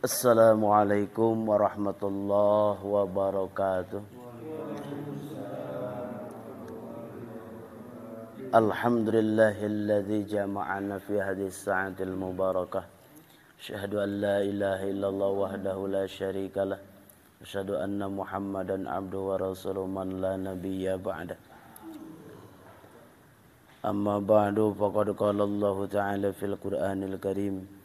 Assalamualaikum warahmatullahi wabarakatuh. Alhamdulillahilladzi jama'ana fi hadhihi as-sa'atil mubarakah. Asyhadu an la ilaha illallah wahdahu la syarikalah. Asyhadu anna Muhammadan abduhu wa rasuluhu man la nabiyya ba'dah. Amma ba'du faqad qala Allah ta'ala fil Qur'anil Karim.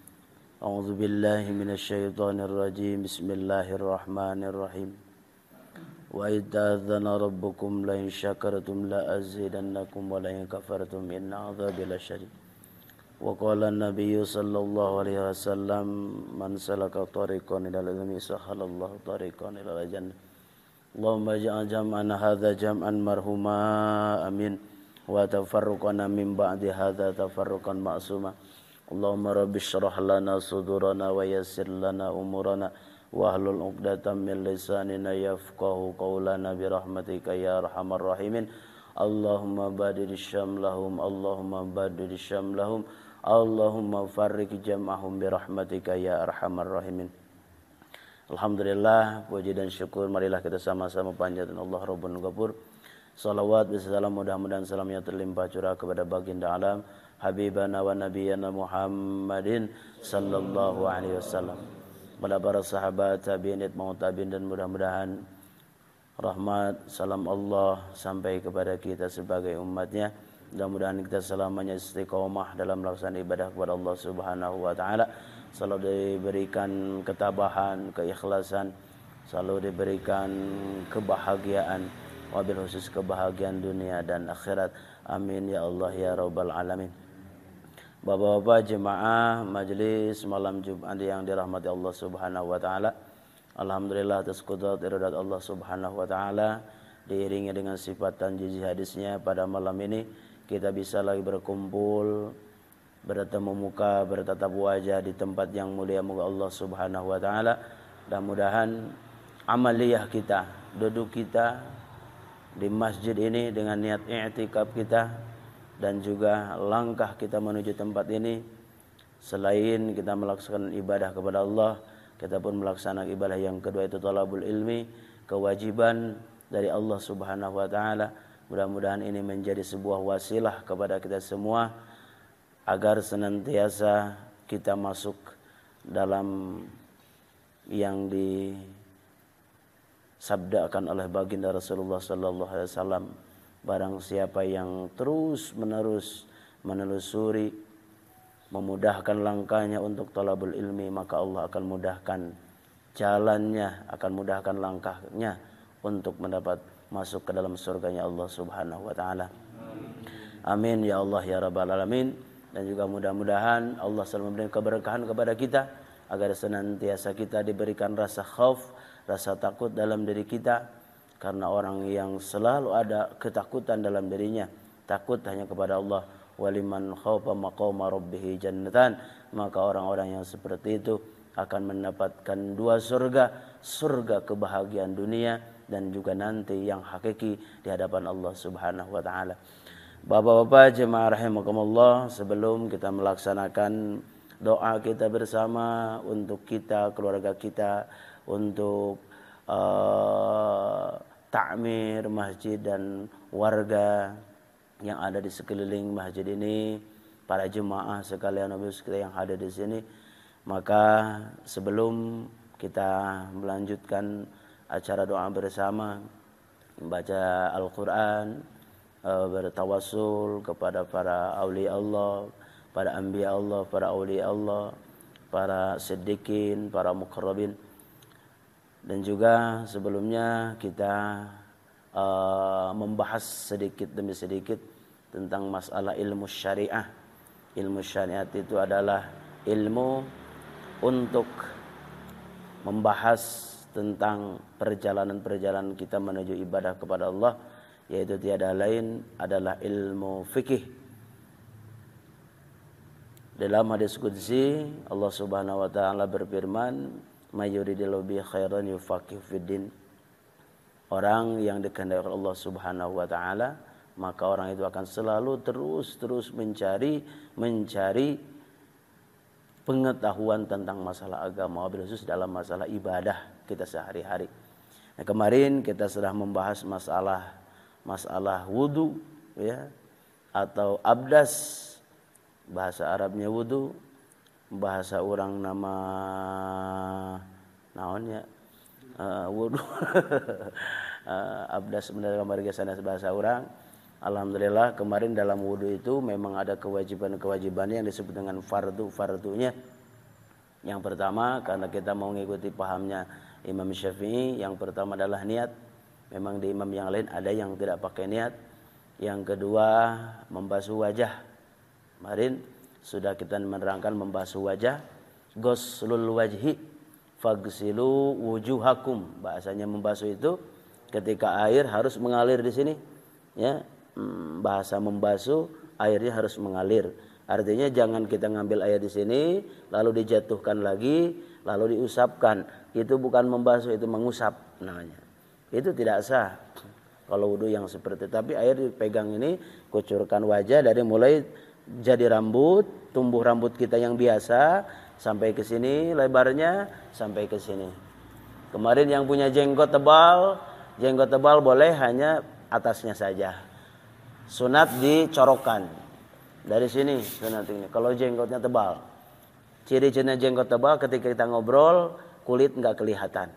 A'udzu billahi minasy syaithanir rajim. Bismillahirrahmanirrahim. Wa idza'adzana rabbukum la in syakartum la azidannakum wa la in kafartum inna 'adzabi lasyadid. Wa qala an-nabiyyu sallallahu alaihi wasallam man salaka tariqan ilal ilmi sahalallahu tariqan ilal jannah. Allahumma ij'al jam'ana hadza jam'an marhuma amin wa tafarruqana min ba'di hadza tafarruqan ma'suma. Allahumma rabbi syrah lana sudurana wa yassir lana umurana wahlul 'uqdatam min lisanina yafqahu qawlana bi rahmatika ya arhamar rahimin. Allahumma badir syamlahum Allahumma badir syamlahum Allahumma farriq jam'ahum bi rahmatika ya arhamar rahimin. Alhamdulillah, puji dan syukur marilah kita sama-sama panjatkan Allah Rabbun Ghafur. Salawat dan salam mudah-mudahan salamnya terlimpah curah kepada baginda alam Habibana wa Nabiyana Muhammadin sallallahu alaihi wasallam. Kepada para sahabat, tabi'in, tabi'in dan mudah-mudahan rahmat salam Allah sampai kepada kita sebagai umatnya. Mudah-mudahan kita selamanya istiqomah dalam melaksanakan ibadah kepada Allah Subhanahu wa taala. Selalu diberikan ketabahan, keikhlasan, selalu diberikan kebahagiaan, wabil khusus kebahagiaan dunia dan akhirat. Amin ya Allah ya rabbal alamin. Bapak-bapak jemaah majelis malam Jumat yang dirahmati Allah Subhanahu wa taala. Alhamdulillah atas qudrat iradat Allah Subhanahu wa taala diiringi dengan sifat dan janji hadisnya pada malam ini kita bisa lagi berkumpul, bertemu muka, bertatap wajah di tempat yang mulia moga Allah Subhanahu wa taala. Dan mudahan amaliyah kita, duduk kita di masjid ini dengan niat i'tikaf kita dan juga langkah kita menuju tempat ini, selain kita melaksanakan ibadah kepada Allah, kita pun melaksanakan ibadah yang kedua itu talabul ilmi, kewajiban dari Allah Subhanahu wa taala. Mudah-mudahan ini menjadi sebuah wasilah kepada kita semua agar senantiasa kita masuk dalam yang disabdakan oleh baginda Rasulullah sallallahu alaihi wasallam. Barang siapa yang terus-menerus menelusuri, memudahkan langkahnya untuk talabul ilmi, maka Allah akan mudahkan jalannya, akan mudahkan langkahnya untuk mendapat masuk ke dalam surganya Allah Subhanahu wa taala. Amin ya Allah ya rabbal alamin. Dan juga mudah-mudahan Allah selalu memberikan keberkahan kepada kita agar senantiasa kita diberikan rasa khauf, rasa takut dalam diri kita. Karena orang yang selalu ada ketakutan dalam dirinya, takut hanya kepada Allah. Waliman khaufa maqama rabbih jannatan. Maka orang-orang yang seperti itu akan mendapatkan dua surga, surga kebahagiaan dunia dan juga nanti yang hakiki di hadapan Allah Subhanahu wa taala. Bapak-bapak jemaah rahimakumullah, sebelum kita melaksanakan doa kita bersama untuk kita, keluarga kita, untuk takmir masjid dan warga yang ada di sekeliling masjid ini, para jemaah sekalian yang ada di sini, maka sebelum kita melanjutkan acara doa bersama, membaca Al-Quran, bertawassul kepada para awliya Allah, para anbiya Allah, para awliya Allah, para siddiqin, para muqarrabin. Dan juga sebelumnya kita membahas sedikit demi sedikit tentang masalah ilmu syariah. Ilmu syariat itu adalah ilmu untuk membahas tentang perjalanan-perjalanan kita menuju ibadah kepada Allah, yaitu tiada lain adalah ilmu fikih. Dalam hadis qudsi Allah Subhanahu wa taala berfirman, "Mayuridillahu bi khairan yufaqihu fiddin." Orang yang dikehendaki oleh Allah Subhanahu wa taala, maka orang itu akan selalu terus mencari pengetahuan tentang masalah agama, wabil khusus dalam masalah ibadah kita sehari-hari. Nah, kemarin kita sudah membahas masalah wudu ya, atau abdas, bahasa Arabnya wudu, bahasa orang nama naonnya wudu. Abdas sebenarnya kemarin sanes bahasa orang. Alhamdulillah kemarin dalam wudu itu memang ada kewajiban-kewajibannya yang disebut dengan fardu-fardunya. Yang pertama, karena kita mau mengikuti pahamnya Imam Syafi'i, yang pertama adalah niat. Memang di imam yang lain ada yang tidak pakai niat. Yang kedua, membasuh wajah. Kemarin sudah kita menerangkan membasuh wajah. Ghuslul wajhi fagsilu wujuhakum. Bahasanya membasuh itu ketika air harus mengalir di sini. Ya, bahasa membasuh, airnya harus mengalir. Artinya jangan kita ngambil air di sini lalu dijatuhkan lagi lalu diusapkan. Itu bukan membasuh, itu mengusap namanya. Itu tidak sah kalau wudu yang seperti itu. Tapi air dipegang ini, kucurkan wajah dari mulai jadi rambut, tumbuh rambut kita yang biasa sampai ke sini lebarnya sampai ke sini. Kemarin yang punya jenggot tebal boleh hanya atasnya saja. Sunat dicorokkan dari sini sunat ini. Kalau jenggotnya tebal, ciri-cirinya jenggot tebal ketika kita ngobrol kulit nggak kelihatan.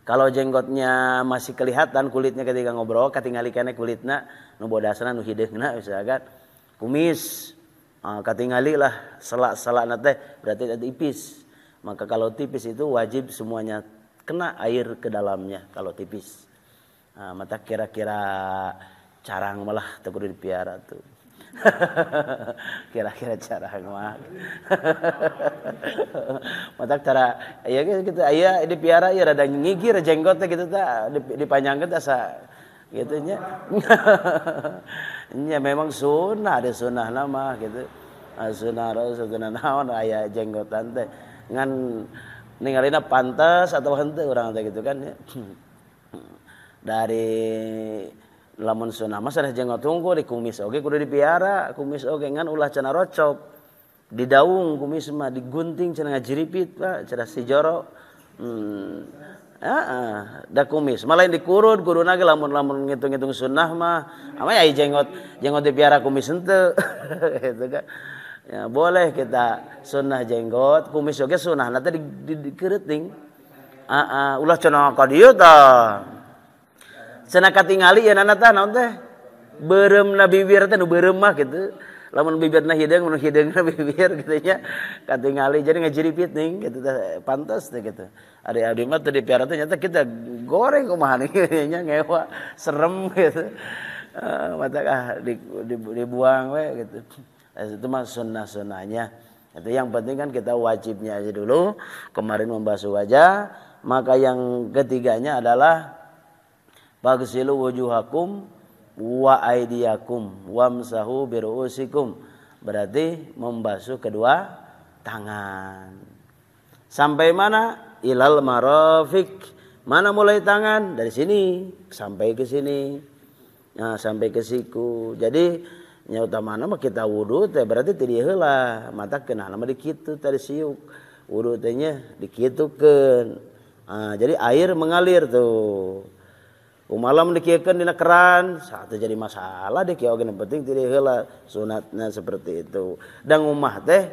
Kalau jenggotnya masih kelihatan kulitnya ketika ngobrol, katinggalikannya kulitnya nu bodasna nu hideungna misalkan kumis, katingali lah selak-selak nate berarti ada tipis. Maka kalau tipis itu wajib semuanya kena air ke dalamnya kalau tipis. Mata kira-kira carang malah tak kudu dipiara tuh. Kira-kira carang mah. Mata cara aya gitu aya dipiara ya rada ngigir jenggotnya gitu tah dipanjangkeun asa gitu nya. Nya memang sunnah, ada sunnah nama gitu. Sunnah rasulna naon aya jenggotan teh ngan ningalina pantas atau henteu urang teh gitu kan ya. Dari lamun sunnah mah sanes jenggot tunggu di kumis oge kudu dipiara, kumis oge ngan ulah cenah rocop. Di daung kumis mah digunting cenah ngajiripit Pak, cenah si joro. Da kumis malah dikurut kuduna ge lamun ngitung-ngitung sunnah mah aya jenggot dipiara kumis henteu. Gitu kan. Ya, boleh kita sunnah jenggot, kumis oge sunnahna teh dikeureting. Ulah cenah ka dieu tah. Cenah katingali ya nana tah naon teh? Beureumna bibir teh nu beureum mah kitu. Lamun bibirna hideung, mun hideungna bibir kitu nya. Katingali jadi ngajiripit ning kitu teh pantes teh kitu. Ari-ari mah teh dipiara teh nyata kita goreng kumaha nya ngewa serem gitu. Mata dibuang we gitu. Itu mah sunnah-sunnahnya. Itu yang penting kan kita wajibnya aja dulu. Kemarin membasuh wajah, maka yang ketiganya adalah bagsilu wujuhakum wa aydiyakum wamsahu biruusikum. Berarti membasuh kedua tangan. Sampai mana? Ilal marafiq. Mana mulai tangan? Dari sini sampai ke sini. Nah, sampai ke siku. Jadi nya utamana mah kita wudu teh berarti teu heula. Mata kenal mah dikitu tadi siuk. Wudu teh nya dikitukeun. Jadi air mengalir tuh. Umalam dikiekeun dina keran, satu jadi masalah deh kieu oge penting teu heula sunatna seperti itu. Dan umah teh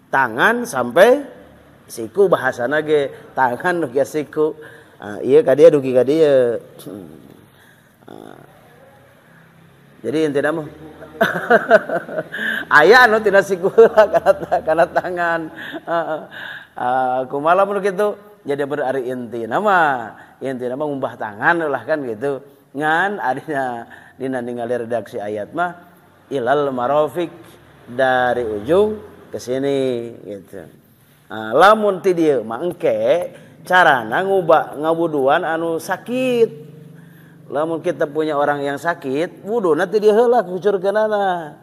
tangan sampai siku bahasana ge tangan nu siku. Ieu ka dieu dugi ka dieu. Jadi intina mah aya anu tina siku kana tangan. Kumaha mun kitu jadi berari intina mah ngumbah tangan lah kan gitu. Ngan adina dina ningali redaksi ayat mah ilal marafiq dari ujung ke sini gitu. Lamun ti dieu mah engke carana ngubah ngabuduan anu sakit. Lamun kita punya orang yang sakit, wuduna teh dieu heula kucurkeunana.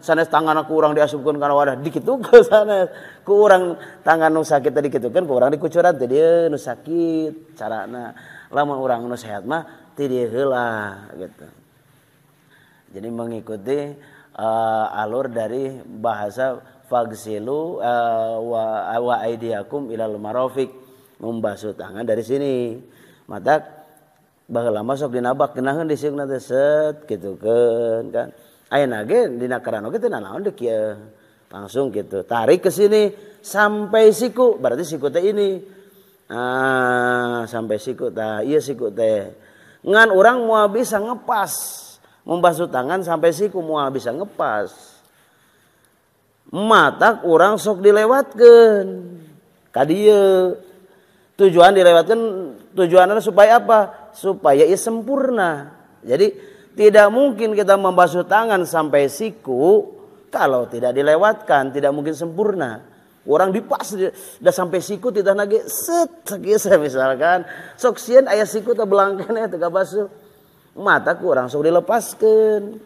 Sanes tangan aku urang diasupkeun kana wadah dikitukeun sanes. Ku urang tangan nu sakit tadi dikitukeun ku urang dikucuran teh dieu nu sakit carana. Lamun urang nu sehat mah teh dieu heula gitu. Jadi mengikuti alur dari bahasa fagsilu wa aidiakum ilal marafiq, membasuh tangan dari sini. Mata baheula masuk dinabak geunaheun disieuna teh set kitu kan. Ayeuna ge dina karana ge teh naon deuk kieu. Langsung gitu. Tarik ke sini sampai siku, berarti siku teh ini. Sampai siku tah, ieu siku teh. Ngan urang moal bisa ngepas, membasuh tangan sampai siku moal bisa ngepas. Matak urang sok dilewatkeun ka dieu. Tujuan dilewatkeun tujuanna supaya apa? Supaya ia sempurna. Jadi tidak mungkin kita membasuh tangan sampai siku kalau tidak dilewatkan, tidak mungkin sempurna. Orang dipas udah sampai siku tidak nage set sakisa misalkan sok sieun aya siku teh belangkeun teh basuh. Mata kurang sok dilepaskeun.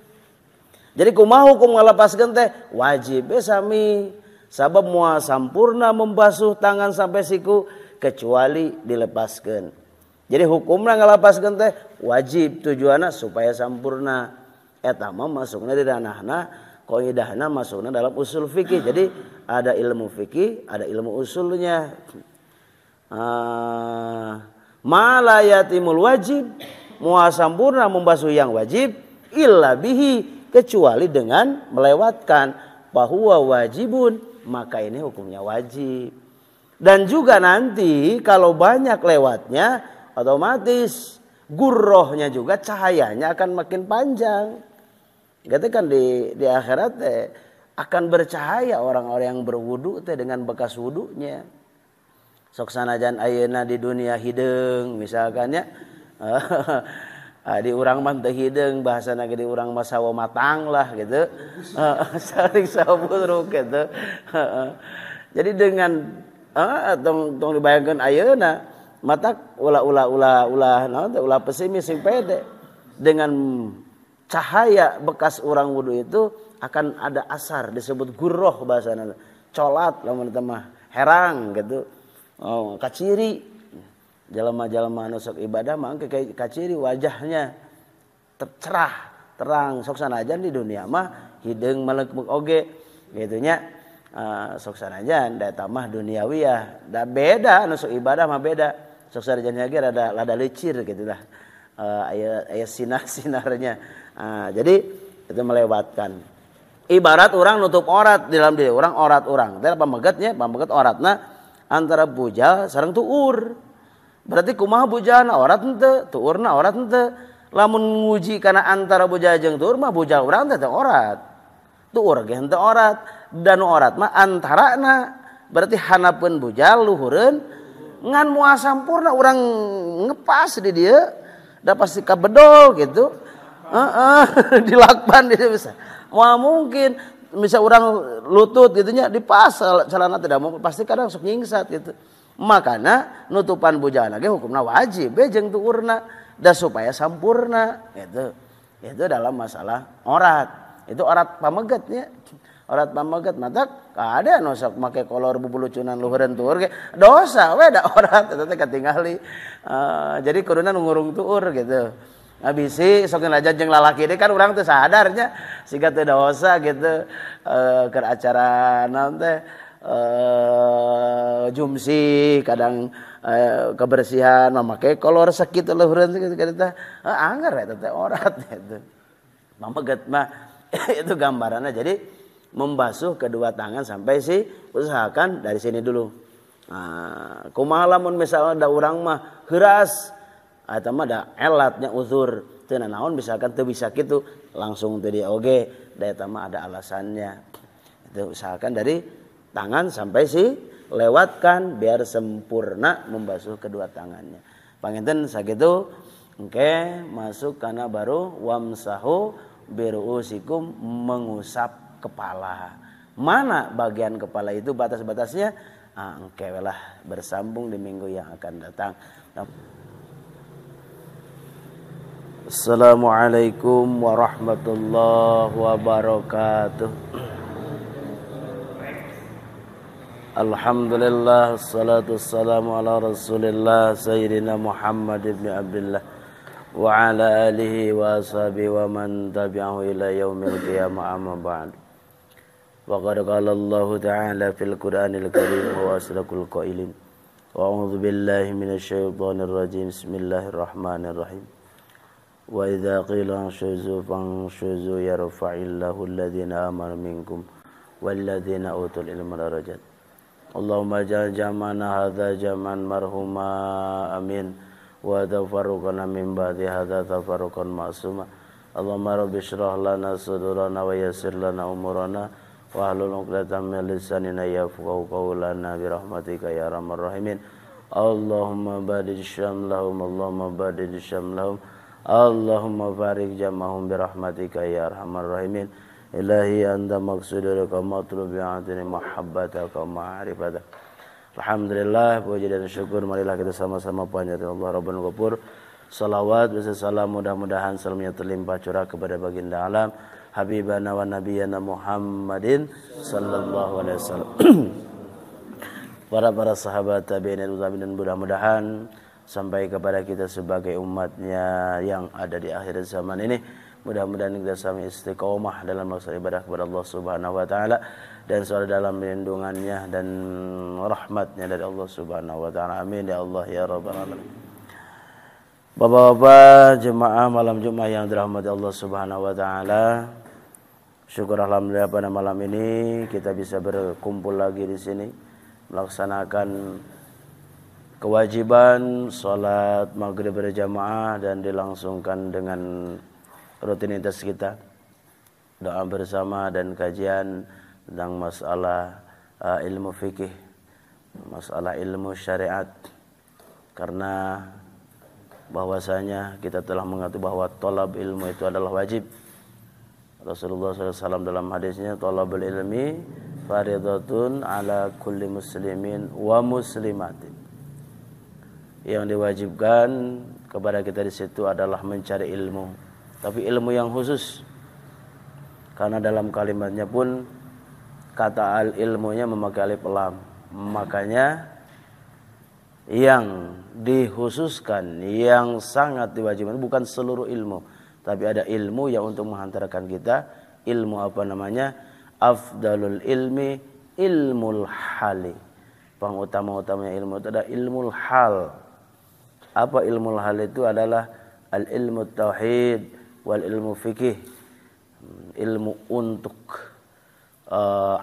Jadi kumaha hukum ngalepaskeun teh? Wajib sami. Sabab moal sampurna membasuh tangan sampai siku kecuali dilepaskeun. Jadi hukumna ngalepaskeun teh wajib, tujuanna supaya sampurna. Eta mah masukna di ranahna qaidahna masukna dalam usul fikih. Jadi ada ilmu fikih, ada ilmu usulnya. Ma la yatimul wajib, moal sampurna membasuh yang wajib illa bihi, kecuali dengan melewatkan bahwa wajibun, maka ini hukumnya wajib. Dan juga nanti kalau banyak lewatnya otomatis gurrohnya juga cahayanya akan makin panjang. Gitu kan di akhirat akan bercahaya orang-orang yang berwudu dengan bekas wudunya. Sok sanajan ayeuna di dunia hideung misalkan ya. Di urang mah teu hideung bahasana ge di urang mah sawo matang lah gitu. Saling saburuk gitu. Jadi dengan tong dibayangkeun ayeuna mata ulah pesimis sing pede dengan cahaya bekas urang wudu itu akan ada asar disebut gurroh bahasana. Colat lamun teh mah herang gitu. Kaciri. Jalma-jalma anu sok ibadah mah kaciri wajahnya cerah, terang. Sok sanajan di dunia mah hideung meleuk oge gitu nya. Sok sanajan da eta mah duniawiyah. Da beda anu sok ibadah mah beda. Sok sanajan ge rada lecir gitu lah. Aya sinar-sinarnya. Jadi itu melewatkan. Ibarat orang nutup aurat di dalam diri orang, aurat orang. Teh pamegetnya, pameget auratna antara bujal sareng tuur. Berarti kumaha bujana aurat henteu, tuurna aurat henteu. Lamun nguji kana antara bujal jeung tuur mah bujal urang teh aurat. Tuur ge henteu aurat. Dan aurat mah antarana. Berarti hanapeun bujal luhureun ngan moal sampurna urang ngepas di dieu da pasti kabedol gitu. Dilakban di dieu bisa. Moal mungkin bisa urang lutut gitu nya dipas celana tidak mau pasti kadang sok nyingsat gitu. Makana nutupan bujana ge hukumna wajib jeung tuurna da supaya sampurna gitu. Itu dalam masalah aurat. Itu aurat pamegetnya. Aurat pameget mata ada anu sok make kolor bubulucunan luhureun tuur ge dosa we da aurat eta teh katingali. Jadi kuduna ngurung tuur gitu. Bisi sok ngelajar jeung lalaki deui kan urang teu sadarnya siga teu dosa gitu. Keur acara naon teh jumsi kadang kebersihan memakai kolor sakitu luhureun kitu kita anggar eta teh aurat gitu. Pameget mah itu gambarannya. Jadi membasuh kedua tangan sampai usahakan dari sini dulu. Kumaha lamun misalnya da urang mah heuras eta mah da elatnya uzur teu naon misalkan teu bisa kitu langsung teu dia oge da eta mah ada alasannya. Itu usahakan dari tangan sampai lewatkan biar sempurna membasuh kedua tangannya. Panginten sakitu engke masuk kana baru wamsahu biruusikum mengusap kepala. Mana bagian kepala itu batas-batasnya? Engke lah bersambung di minggu yang akan datang. Assalamualaikum warahmatullahi wabarakatuh. Alhamdulillah, salatu wassalamu ala rasulillah Sayyidina Muhammad ibn Abdullah wa ala alihi wa ashabihi wa man tabi'ahu ila yaumil qiyamah amma ba'd. Wa qad qala Allah ta'ala fil Qur'anil Karim wa asdaqul qailin. Wa a'udzu billahi minasy syaithanir rajim. Bismillahirrahmanirrahim. Wa idza qila anshuzu fanshuzu yarfa'illahu alladhina amanu minkum walladzina utul ilma darajat. Allahumma ja'al jam'ana hadza jam'an marhuma amin wa tafarruqana min ba'di hadza tafarruqan ma'suma. Allahumma rabbi shrah lana sadrana wa yassir lana umurana wa hlul 'uqdatam min lisanina yafqahu qawlana bi rahmatika ya arhamar rahimin. Allahumma badil syamlahum Allahumma badil syamlahum Allahumma barik jam'ahum bi rahmatika ya arhamar rahimin. Ilahi anta maqsuduraka matlubi atini mahabbataka ma'rifataka. Alhamdulillah, puji dan syukur marilah kita sama-sama panjatkan Allah Rabbul Ghafur. Salawat beserta salam mudah-mudahan salamnya terlimpah curah kepada baginda alam habibana wa nabiyana Muhammadin sallallahu alaihi wasallam. Para sahabat tabi'in dan mudah-mudahan sampai kepada kita sebagai umatnya yang ada di akhir zaman ini. Mudah-mudahan kita sama istiqomah dalam melaksanakan ibadah kepada Allah Subhanahu wa taala dan selalu dalam lindungannya dan rahmatnya dari Allah Subhanahu wa taala. Amin ya Allah ya rabbal alamin. Bapak-bapak jemaah malam Jumat yang dirahmati Allah Subhanahu wa taala. Syukur alhamdulillah pada malam ini kita bisa berkumpul lagi di sini melaksanakan kewajiban salat maghrib berjamaah dan dilangsungkan dengan rutinitas kita, doa bersama dan kajian tentang masalah ilmu fikih, masalah ilmu syariat. Karena bahwasanya kita telah mengatakan bahwa thalab ilmu itu adalah wajib. Rasulullah SAW dalam hadisnya, thalabul ilmi fardhatun ala kulli muslimin wa muslimatin. Yang diwajibkan kepada kita di situ adalah mencari ilmu. Tapi ilmu yang khusus, karena dalam kalimatnya pun kata al ilmunya memakai alif lam, makanya yang dikhususkan, yang sangat diwajibkan bukan seluruh ilmu, tapi ada ilmu yang untuk menghantarkan kita. Ilmu apa namanya? Afdalul ilmi ilmul hali. Pengutama-utamanya ilmu itu ada ilmul hal. Apa ilmul hal itu? Adalah al ilmu tauhid wal ilmu fikih, ilmu untuk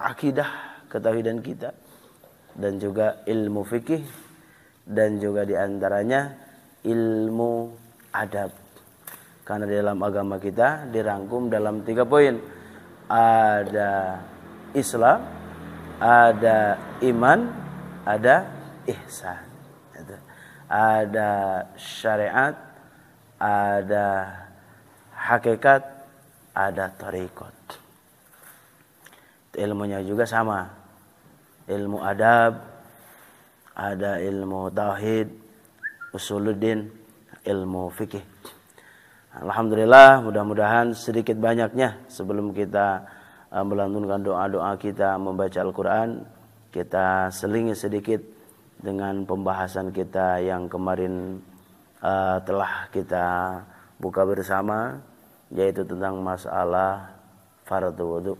akidah ketauhidan kita, dan juga ilmu fikih, dan juga diantaranya ilmu adab. Karena di dalam agama kita dirangkum dalam 3 poin. Ada Islam, ada iman, ada ihsan. Ada syariat, ada hakikat, ada tariqat. Ilmunya juga sama. Ilmu adab, ada ilmu tauhid, usuluddin, ilmu fikih. Alhamdulillah, mudah-mudahan sedikit banyaknya sebelum kita melantunkan doa-doa kita membaca Al-Quran, kita selingi sedikit dengan pembahasan kita yang kemarin telah kita buka bersama, yaitu tentang masalah fardhu wudu.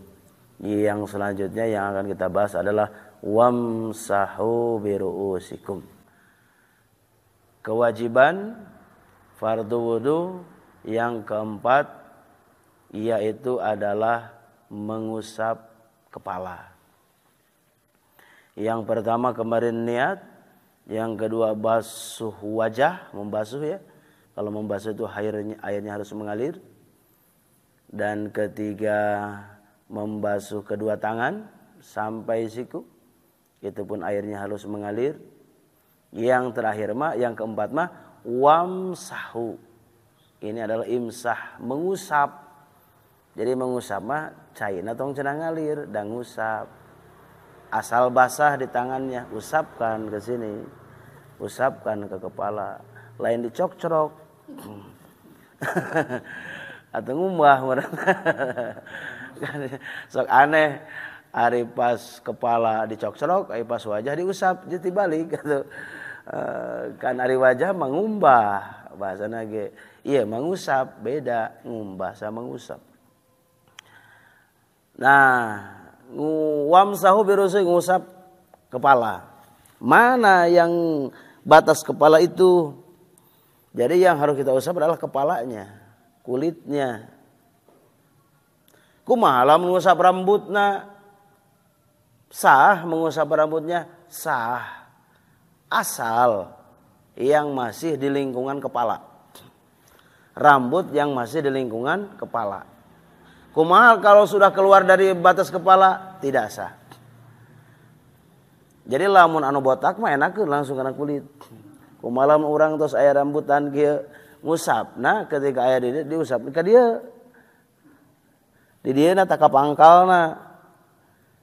Yang selanjutnya yang akan kita bahas adalah wamsahu biru'usikum. Kewajiban fardhu wudu yang keempat yaitu adalah mengusap kepala. Yang pertama kemarin niat, yang kedua basuh wajah, membasuh ya. Kalau membasuh itu airnya harus mengalir. Dan ketiga membasuh kedua tangan sampai siku, itu pun airnya harus mengalir. Yang terakhir yang keempat wamsahu. Ini adalah imsah, mengusap. Jadi mengusap cair atau cenah ngalir dan ngusap. Asal basah di tangannya, usapkan ke sini, usapkan ke kepala. Lain dicok-corok atau ngumbah. Sok aneh, hari pas kepala dicok-corok, hari pas wajah diusap, jadi balik gitu. Kan ari wajah mengumbah bahasana ge. Iya mengusap beda ngumbah sama ngusap. Nah, wamsahu birusi ngusap kepala. Mana yang batas kepala itu? Jadi yang harus kita usap adalah kepalanya, kulitnya. Kumaha mengusap rambutna? Sah mengusap rambutnya? Sah. Asal yang masih di lingkungan kepala. Rambut yang masih di lingkungan kepala. Kumaha kalau sudah keluar dari batas kepala? Tidak sah. Jadi lamun anu botak mah enakeun langsung kana kulit. Kumaha orang tos aya rambutan kieu ngusapna ketika aya diusap ka dieu. Di dieu na taka pangkalna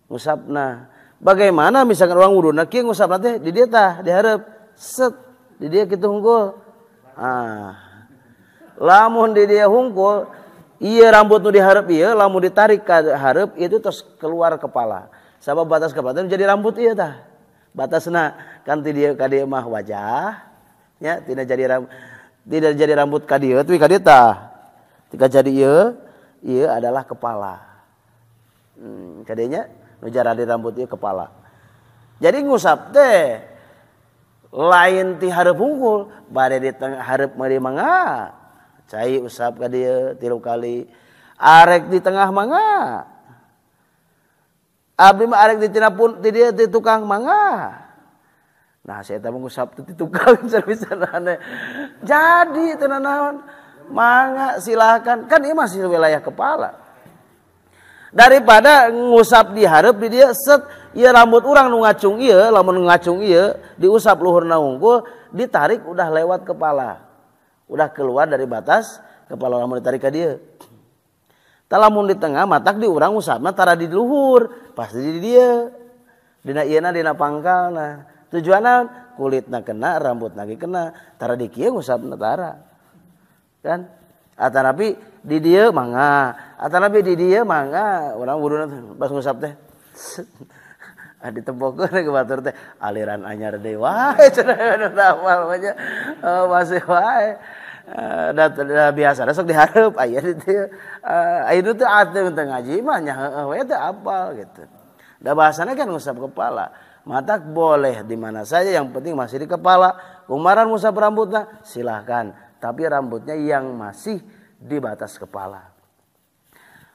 ngusapna. Bagaimana misalkan orang wuduna kieu ngusapna teh di dieu tah dihareup set di dieu kitu hungkul. Lamun di dieu hungkul ieu rambut nu dihareup ieu lamun ditarik ka hareup itu terus keluar kepala. Sabab batas kepala jadi rambut ieu tah. Batasna kan ti dieu ka dieu mah wajah nya tidak jadi rambut ka dieu tapi ka dieu tah. Tika jadi ieu adalah kepala. Kadenya nu jaradi rambut ieu kepala. Jadi ngusap teh lain ti hareup hungkul, bade di tengah hareup meuli mangga. Cai usap ka dieu 3 kali. Arek di tengah mangga. Abdi mah arek di tina pun ti dieu ti tukang mangga. Nah, saya tahu ngusap ti tukang servisana. Jadi teu naon. Mangga silakan. Kan ieu masih wilayah kepala. Daripada ngusap di hareup di dieu set ieu rambut urang nu ngacung ieu, lamun ngacung ieu diusap luhurna hungkul, ditarik udah lewat kepala. Udah keluar dari batas kepala lamun ditarik ka dieu. Tah lamun di tengah matak di urang usapna tara di luhur, pasti di dieu. Dina ieuna dina pangkalna. Tujuanna kulitna kena, rambutna ge kena, tara di kieu ngusapna tara. Kan? Atanapi di dieu mangga, atanapi di dieu mangga, urang wuduna pas ngusap teh. Ditempokeun ke batur teh aliran anyar deui wae cenah hafal mah masih wae. Da biasa sok dihareup aya di dieu. Ayeuna teh atuh teu ngaji mah nya heueuh we teh apal gitu. Da bahasana kan ngusap kepala. Matak boleh di mana saja yang penting masih di kepala. Kumaran ngusap rambutna silahkan, tapi rambutnya yang masih di batas kepala.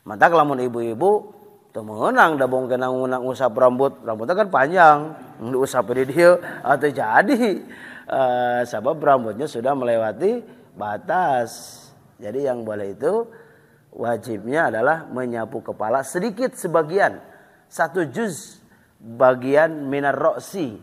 Matak lamun ibu-ibu teu meunang da bongkeun ngusap rambutnya kan panjang, diusap di dieu atuh jadi. Sebab rambutnya sudah melewati batas. Jadi yang boleh itu wajibnya adalah menyapu kepala sedikit sebagian. 1 juz bagian minar roksi.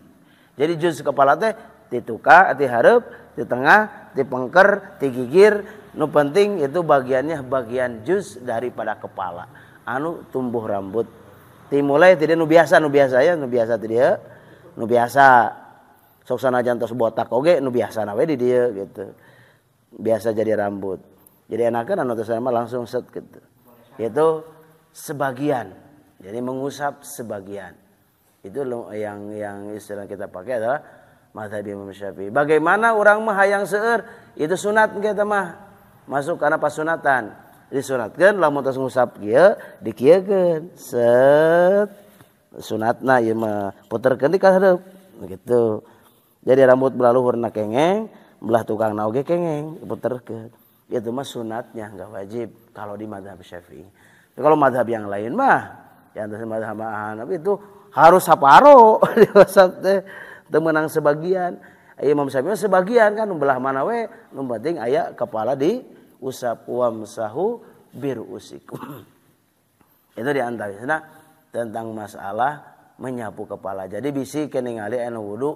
Jadi juz kepala teh ti tuka, ti hareup, ti tengah, ti pengker, ti gigir. Nu penting itu bagiannya bagian juz daripada kepala. Anu tumbuh rambut. Ti mulai ti nu biasa ya, nu biasa ti dieu. Nu biasa. Sok sanajan tos botak oge nu biasa we di dieu gitu. Biasa jadi rambut. Jadi enakeun anu tos mah langsung set gitu. Itu sebagian. Jadi mengusap sebagian. Itu yang istilah kita pakai adalah mazhab Imam Syafi'i. Bagaimana orang mah hayang seueur? Itu sunat kita mah. Masuk karena pasunatan. Disunatkeun lamun tos ngusap kieu dikieukeun. Set sunatna ieu mah puterkeun di ka hareup gitu. Jadi rambut belah luhurna kengeng, belah tukangna oge kengeng, puterkeun. Itu mah sunatnya enggak wajib kalau di mazhab Syafi'i. Kalau mazhab yang lain mah yang atas mazhab Hanafi itu harus saparo diusap teh teu meunang sebagian. Imam Syafi'i sebagian kan belah mana we nu penting aya kepala diusap wamsahu birusikum. Itu di antaranya tentang masalah menyapu kepala. Jadi bisi keningali anu wudu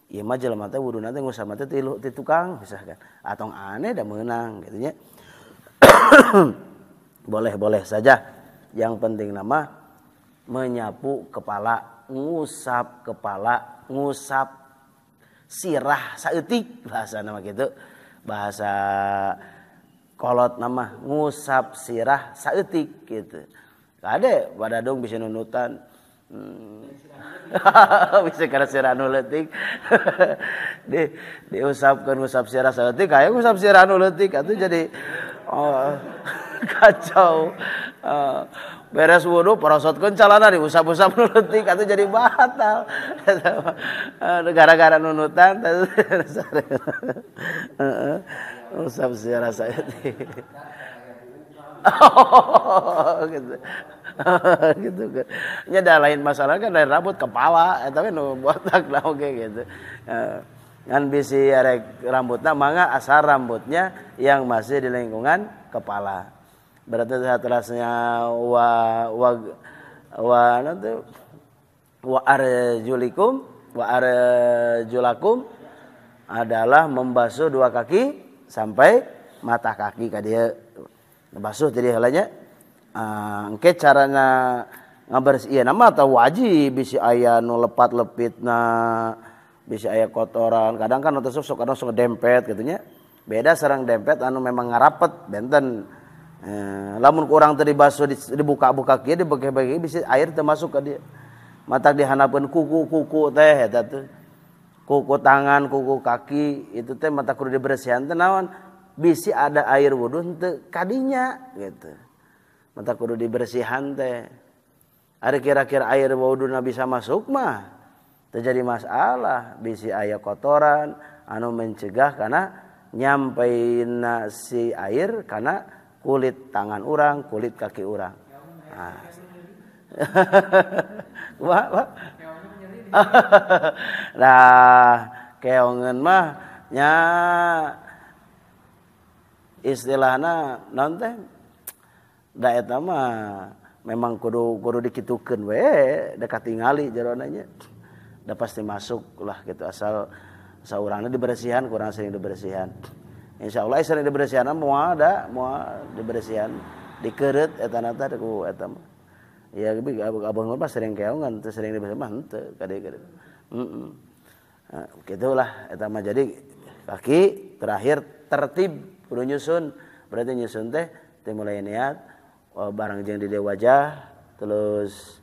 ieu mah jelema teh wuduna teh ngusap teh ti tukang misalkan atau aneh da meunang gitu nya. Boleh-boleh saja. Yang penting nama menyapu kepala, ngusap kepala, ngusap sirah saeutik bahasa nama gitu. Bahasa kolot nama ngusap sirah saeutik gitu. Kade pada dong bisa nunutan Bisa karena sirah nu leutik. Diusapkeun usap sirah saleutik aya usap sirah nu leutik atuh jadi kacau. Beres wudu parosotkeun calana diusap-usap nu leutik atuh jadi batal. Gara-gara nunutan usap sirah saleutik. Gitu. Gitu kan. Nya da lain masalah kan dari rambut kepala eta we nu botak da oge gitu. Ngan bisi arek rambutna mangga asal rambutnya yang masih di lingkungan kepala. Berarti setelahnya wa arjulakum adalah membasuh dua kaki sampai mata kaki ka dieu. Basuh tadi halanya engke carana ngabersihan mah tah wajib bisi aya nu lepat-lepitna bisi aya kotoran kadang kan atuh sok kadang sok dempet gitu nya beda sareng dempet anu memang ngarapet benten lamun kurang teh dibasuh dibuka-buka kieu dibege-bege bisi air teh masuk ka dieu matak dihanapkeun kuku teh eta teh kuku tangan kuku kaki itu teh matak kudu dibersihan teh naon bisi ada air wudu henteu kadinya gitu. Mata kudu dibersihan teh. Ari kira-kira air wuduna bisa masuk mah teu jadi masalah. Bisi aya kotoran anu mencegah kana nyampeina si air kana kulit tangan urang, kulit kaki urang. Wah. Nah, keongeun mah nya istilahna naon teh da eta mah memang kudu dikitukeun we da katingali jerona nya da pasti masuk lah gitu asal saurangna dibersihan kurang sering dibersihan insyaallah sering dibersihan moal dibersihan dikeureut eta nata ku eta mah ya abang mah sering keongan teu sering dibersihan mah henteu kade nah gitulah eta mah jadi kaki terakhir tertib kudu nyusun berarti nyusun teh mulai niat barang jeung di wajah terus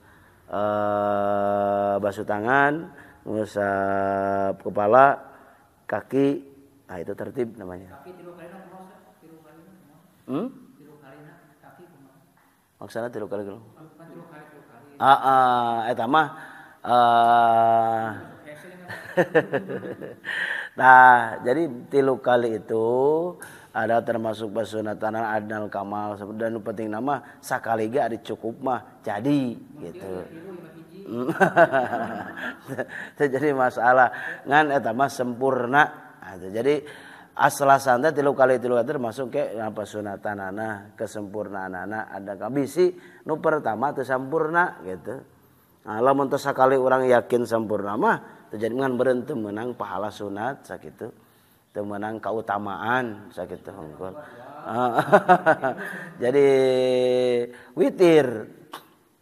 basuh tangan ngusap kepala kaki nah itu tertib namanya kaki 3 kalina kumaha 3 kalina kaki kumaha maksudna 3 kali gitu eta mah nah jadi 3 kali itu ada termasuk basunatan adnal kamal dan penting nama sakali ge ari cukup mah jadi gitu. Jadi masalah ngan eta mah sempurna. Jadi asalasan teh 3 kali termasuk ke basunatanana kesempurnaanana ada kabisi nu pertama teu sampurna gitu. Nah, lamun teu sakali urang yakin sampurna mah teu jadi ngan berhenti menang pahala sunat sakitu. Teu meunang kautamaan sakitu hungkul. Jadi witir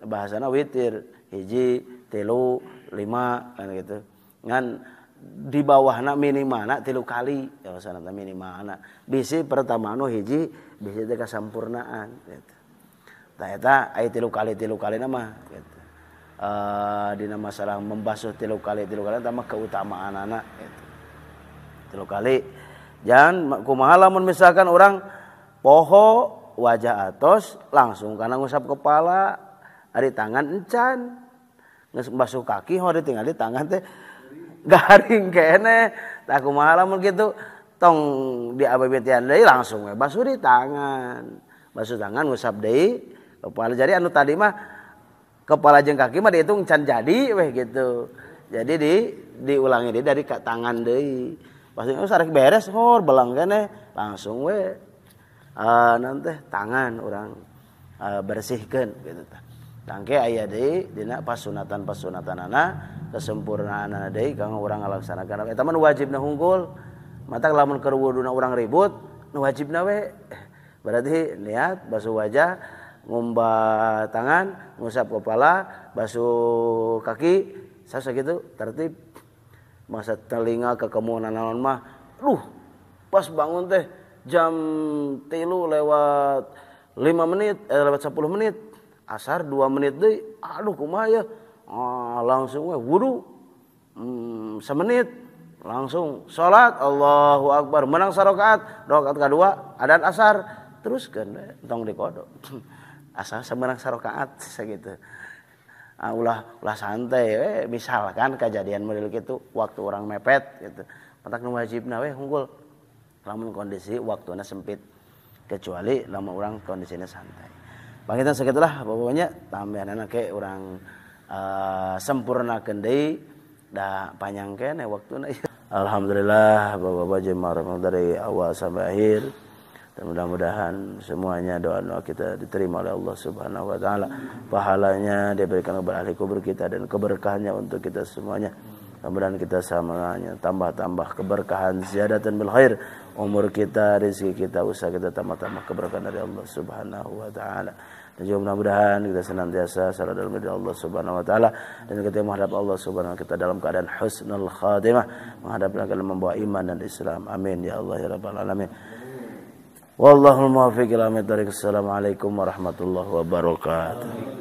bahasana witir 1 3 5 kan gitu. Ngan di bawahna minimalna 3 kali ya bahasana minimalna. Bisi pertama anu hiji bisi teh kasampurnaan gitu. Tah eta aya 3 kali mah gitu. Dina masalah membasuh 3 kali eta mah keutamaanana gitu. 3 kali. Jangan kumaha lamun misalkan orang poho wajah atos langsung kana ngusap kepala, ari tangan encan. Geus basuh kaki hore tinggal di tangan teh garing kene. Tah kumaha lamun kitu tong diabebetian deui langsung we basuh di tangan. Basuh tangan ngusap deui kepala. Jadi anu tadi mah kepala jeung kaki mah dihitung can jadi weh gitu. Jadi diulangi deui dari tangan deui. Pasti sarek beres hor belang kene langsung we nanti tangan orang bersihkeun gitu tah. Tangke aya deui dina pasunatan-pasunatanana kesempurnaanana deui kang urang ngalaksanakeun eta mah wajibna hungkul. Matak lamun keur wuduna urang ribut nu wajibna we. Berarti niat basuh wajah, ngumbah tangan, ngusap kepala, basuh kaki, sakitu tertib. Masa telinga kekemunan naon mah pas bangun teh jam 3 lewat 5 menit lewat 10 menit asar 2 menit deui kumaha ya langsung wudu, semenit langsung sholat, Allahu Akbar, menang sarakaat, rakaat kedua adzan asar, teruskeun tong dikodok. Asal semenang sarakaat sakitu. Ulah santai misalkan kejadian model kitu waktu orang mepet gitu. Matak nu wajibna we hungkul. Lamun kondisi waktuna sempit, kecuali lamun orang kondisinya santai. Pangitan sakitulah pokoknya tambahanna ke urang sempurnakeun deui da panjangkeun waktuna. Alhamdulillah Bapak-bapak jemaah dari awal sampai akhir. Dan mudah-mudahan semuanya doa-doa kita diterima oleh Allah Subhanahu wa taala. Pahalanya diberikan kepada ahli kubur kita dan keberkahannya untuk kita semuanya. Mudah-mudahan kita semuanya tambah-tambah keberkahan ziyadatan bil khair. Umur kita, rezeki kita, usaha kita tambah-tambah keberkahan dari Allah Subhanahu wa taala. Dan juga mudah-mudahan kita senantiasa selalu dalam diri Allah Subhanahu wa taala dan kita menghadap Allah Subhanahu wa taala kita dalam keadaan husnul khatimah, menghadap dalam membawa iman dan Islam. Amin ya Allah ya rabbal alamin. Wallahul muwaffiq ila aqwamit thoriq. Assalamualaikum warahmatullahi wabarakatuh.